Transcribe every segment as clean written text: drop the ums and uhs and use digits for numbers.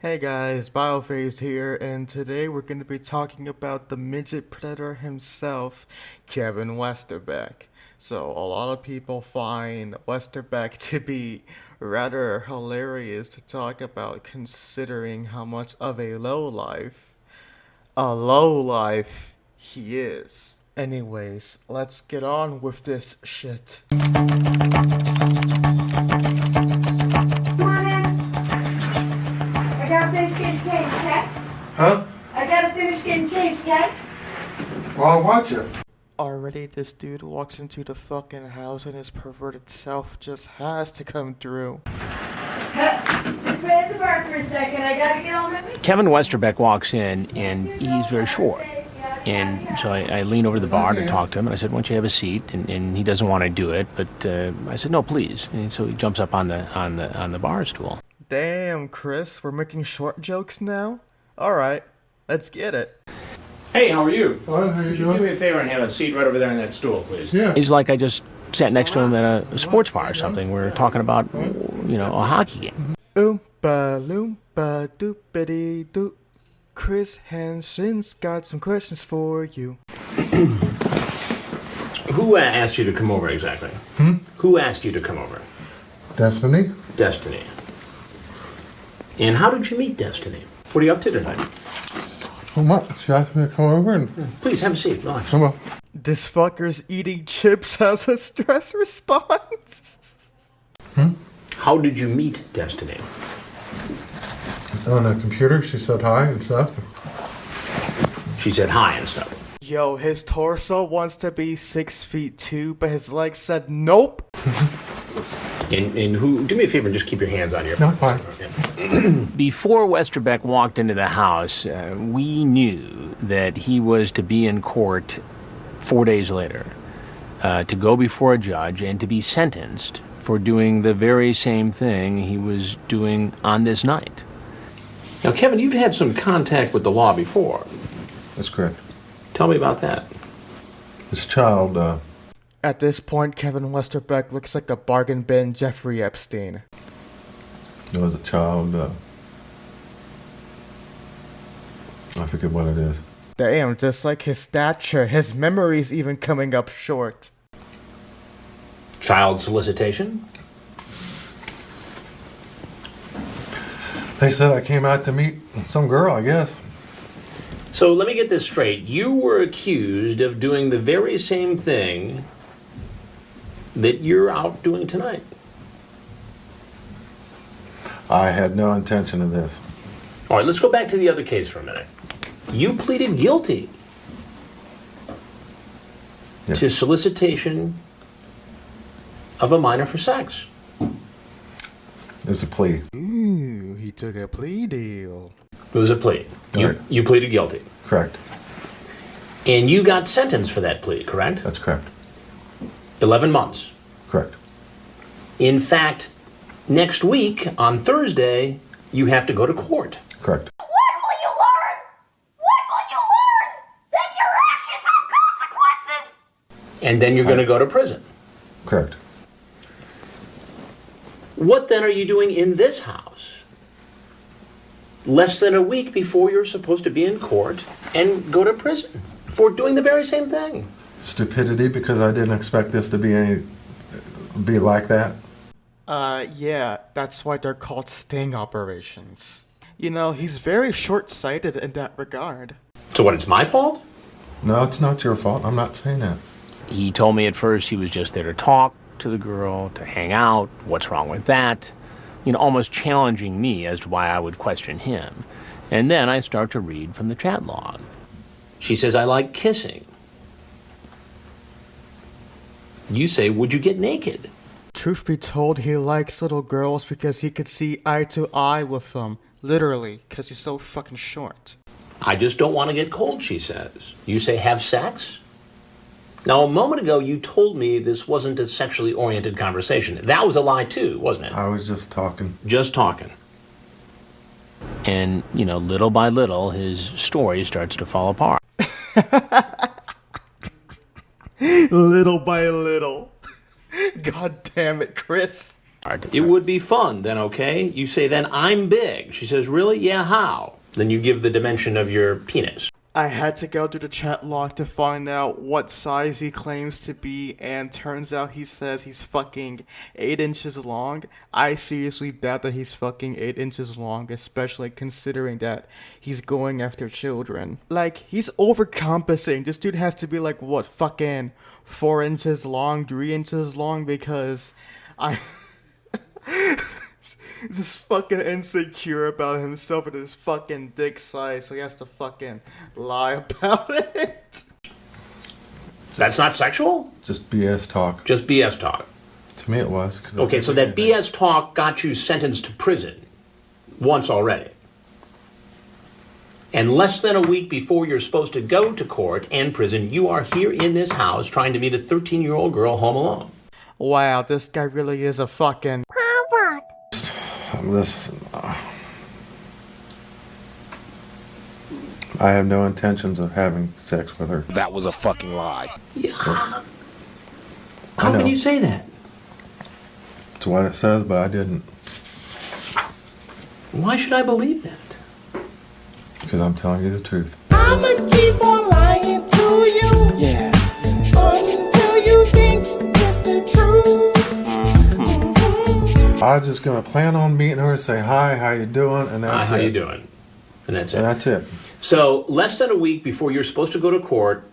Hey guys, BioPhased here, and today we're going to be talking about the midget predator himself, Kevin Westerbeck. So, a lot of people find Westerbeck to be rather hilarious to talk about, considering how much of a lowlife he is. Anyways, let's get on with this shit. I gotta finish getting changed, okay? Huh? I gotta finish getting changed, okay? Well, I'll watch it. Already this dude walks into the fucking house and his perverted self just has to come through. Just wait at the bar for a second. I gotta get on my way. Kevin Westerbeck walks in, and he's very short. And so I lean over to the bar to talk to him, and I said, "Why don't you have a seat?" And he doesn't want to do it, but I said, "No, please." And so he jumps up on the bar stool. Damn, Chris, we're making short jokes now? Alright, let's get it. Hey, how are you? Fine, how you Do doing? me a favor and have a seat right over there on that stool, please. Yeah. He's like I just sat next to him at a sports bar or something. We were talking about, a hockey game. Oompa loompa doopity doop. Chris Hansen's got some questions for you. Who asked you to come over exactly? Who asked you to come over? Destiny? Destiny. And how did you meet Destiny? What are you up to tonight? Well, what? She asked me to come over and Please have a seat. Relax. come on. This fucker's eating chips as a stress response. How did you meet Destiny? On the computer, she said hi and stuff. She said hi and stuff. Yo, his torso wants to be 6'2", but his legs said nope. And who? Do me a favor and just keep your hands on your. No, fine. Before Westerbeck walked into the house, we knew that he was to be in court 4 days later, to go before a judge and to be sentenced for doing the very same thing he was doing on this night. Now, Kevin, you've had some contact with the law before. That's correct. Tell me about that. This child, At this point, Kevin Westerbeck looks like a bargain bin Jeffrey Epstein. there was a child, I forget what it is. Damn, just like his stature, his memory's even coming up short. Child solicitation? They said I came out to meet some girl, I guess. So let me get this straight. You were accused of doing the very same thing that you're out doing tonight. I had no intention of this. All right, let's go back to the other case for a minute. You pleaded guilty Yes. to solicitation of a minor for sex. It was a plea. Ooh, he took a plea deal. It was a plea. Right. You pleaded guilty. Correct. And you got sentenced for that plea, correct? That's correct. 11 months. Correct. In fact, next week, on Thursday, you have to go to court. Correct. What will you learn? What will you learn? That your actions have consequences! And then you're going to go to prison. Correct. What then are you doing in this house? Less than a week before you're supposed to be in court and go to prison for doing the very same thing. Stupidity, because I didn't expect this to be like that. Yeah, that's why they're called sting operations. You know, he's very short-sighted in that regard. So what, it's my fault? No, it's not your fault. I'm not saying that. He told me at first he was just there to talk to the girl, to hang out. What's wrong with that? Almost challenging me as to why I would question him. And then I start to read from the chat log. She says, "I like kissing." You say, "Would you get naked?" Truth be told, he likes little girls because he could see eye to eye with them. Literally, because he's so fucking short. "I just don't want to get cold," she says. You say, "Have sex?" Now, a moment ago, you told me this wasn't a sexually oriented conversation. That was a lie, too, wasn't it? I was just talking. Just talking. And, little by little, his story starts to fall apart. Little by little. God damn it, Chris. It would be fun, then, okay? You say, then I'm big. She says, really? Yeah, how? Then you give the dimension of your penis. I had to go through the chat log to find out what size he claims to be, and turns out he says he's fucking 8 inches long. I seriously doubt that he's fucking 8 inches long, especially considering that he's going after children. Like, he's overcompensating. This dude has to be like, what, fucking 4 inches long, 3 inches long, because I... He's just fucking insecure about himself and his fucking dick size, so he has to fucking lie about it. That's not sexual? Just BS talk. Just BS talk. To me it was. Okay, so that BS talk got you sentenced to prison once already. And less than a week before you're supposed to go to court and prison, you are here in this house trying to meet a 13-year-old girl home alone. Wow, this guy really is a fucking... Listen, I have no intentions of having sex with her. That was a fucking lie. Yeah. How can you say that? It's what it says, but I didn't. Why should I believe that? Because I'm telling you the truth. I'ma keep on lying to you. Yeah. Until you think it's the truth. I'm just gonna plan on meeting her, say hi, how you doing, and that's it. How you doing? And that's it. And that's it. So less than a week before you're supposed to go to court,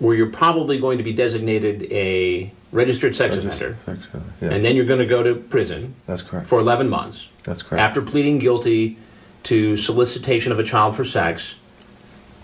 where you're probably going to be designated a registered sex offender, Yes. and then you're going to go to prison. That's correct. For 11 months. That's correct. After pleading guilty to solicitation of a child for sex,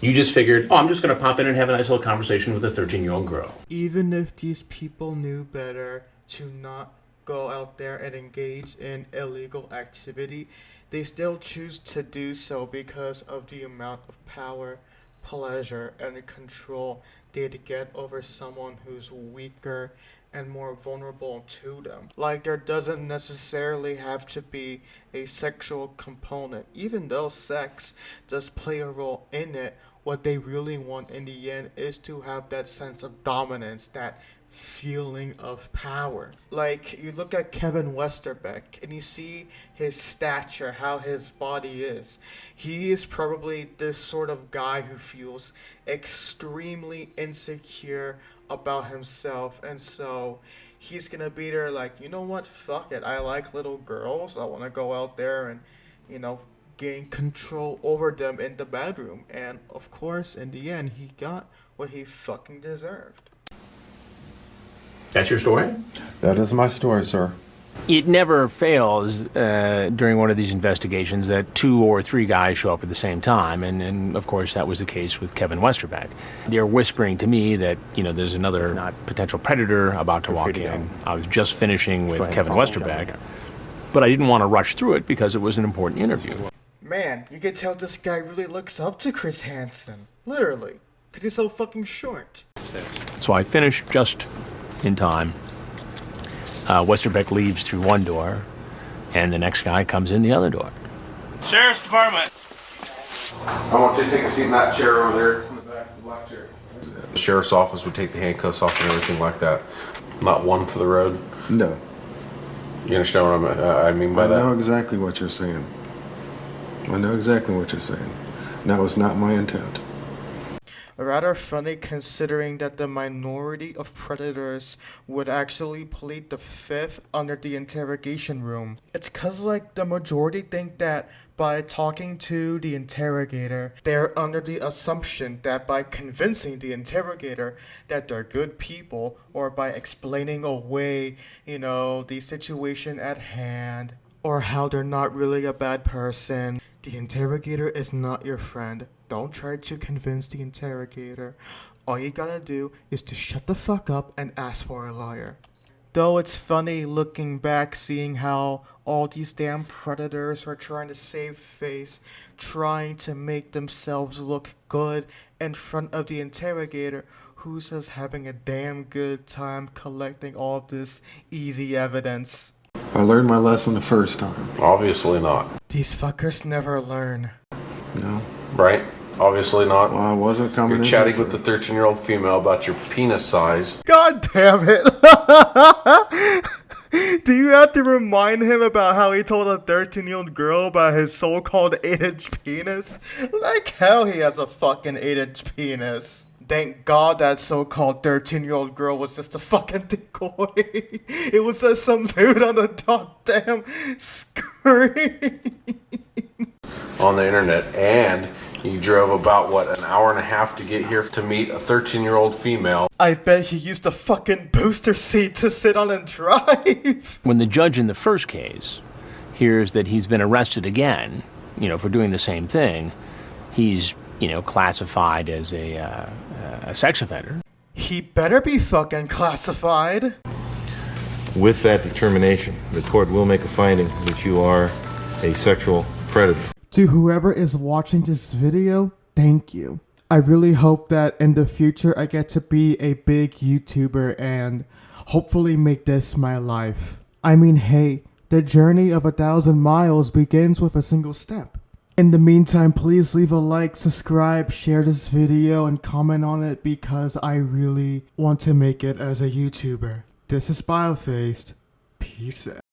you just figured, I'm just going to pop in and have a nice little conversation with a 13-year-old girl. Even if these people knew better to not go out there and engage in illegal activity, they still choose to do so because of the amount of power, pleasure, and control they'd get over someone who's weaker and more vulnerable to them. Like, there doesn't necessarily have to be a sexual component. Even though sex does play a role in it, what they really want in the end is to have that sense of dominance, that feeling of power. Like, you look at Kevin Westerbeck and you see his stature, how his body is. He is probably this sort of guy who feels extremely insecure about himself, and so he's gonna be there like, you know what, fuck it, I like little girls, I want to go out there and, you know, gain control over them in the bedroom. And of course, in the end, he got what he fucking deserved. That's your story? That is my story, sir. It never fails during one of these investigations that 2 or 3 guys show up at the same time, and of course that was the case with Kevin Westerbeck. They're whispering to me that, you know, there's another potential predator about to walk in. I was just finishing with Kevin Westerbeck, but I didn't want to rush through it because it was an important interview. Man, you can tell this guy really looks up to Chris Hansen. Literally. Because he's so fucking short. So I finished just in time. Westerbeck leaves through one door, and the next guy comes in the other door. Sheriff's Department. I want you to take a seat in that chair over there. In the back, the black chair. The sheriff's office would take the handcuffs off and everything like that. Not one for the road. No. You understand what I mean by I that? know exactly what you're saying. I know exactly what you're saying. That was not my intent. Rather funny considering that the minority of predators would actually plead the fifth under the interrogation room. It's cause like the majority think that by talking to the interrogator, they're under the assumption that by convincing the interrogator that they're good people, or by explaining away, you know, the situation at hand, or how they're not really a bad person, the interrogator is not your friend. Don't try to convince the interrogator. All you gotta do is to shut the fuck up and ask for a lawyer. Though it's funny looking back, seeing how all these damn predators are trying to save face, trying to make themselves look good in front of the interrogator, who's just having a damn good time collecting all of this easy evidence. I learned my lesson the first time. Obviously not. These fuckers never learn. No. Right? Obviously not. Well, I wasn't coming You're in chatting here with the 13-year-old female about your penis size. God damn it! Do you have to remind him about how he told a 13-year-old girl about his so-called 8-inch penis? Like hell he has a fucking 8-inch penis. Thank God that so-called 13-year-old girl was just a fucking decoy. It was just some dude on the goddamn screen. On the internet, and he drove about, what, an hour and a half to get here to meet a 13-year-old female. I bet he used a fucking booster seat to sit on and drive. When the judge in the first case hears that he's been arrested again, for doing the same thing, he's, classified as a sex offender. He better be fucking classified. With that determination, the court will make a finding that you are a sexual predator. To whoever is watching this video, thank you. I really hope that in the future I get to be a big YouTuber and hopefully make this my life. I mean, hey, the journey of 1,000 miles begins with a single step. In the meantime, please leave a like, subscribe, share this video, and comment on it because I really want to make it as a YouTuber. This is BioFaced. Peace out.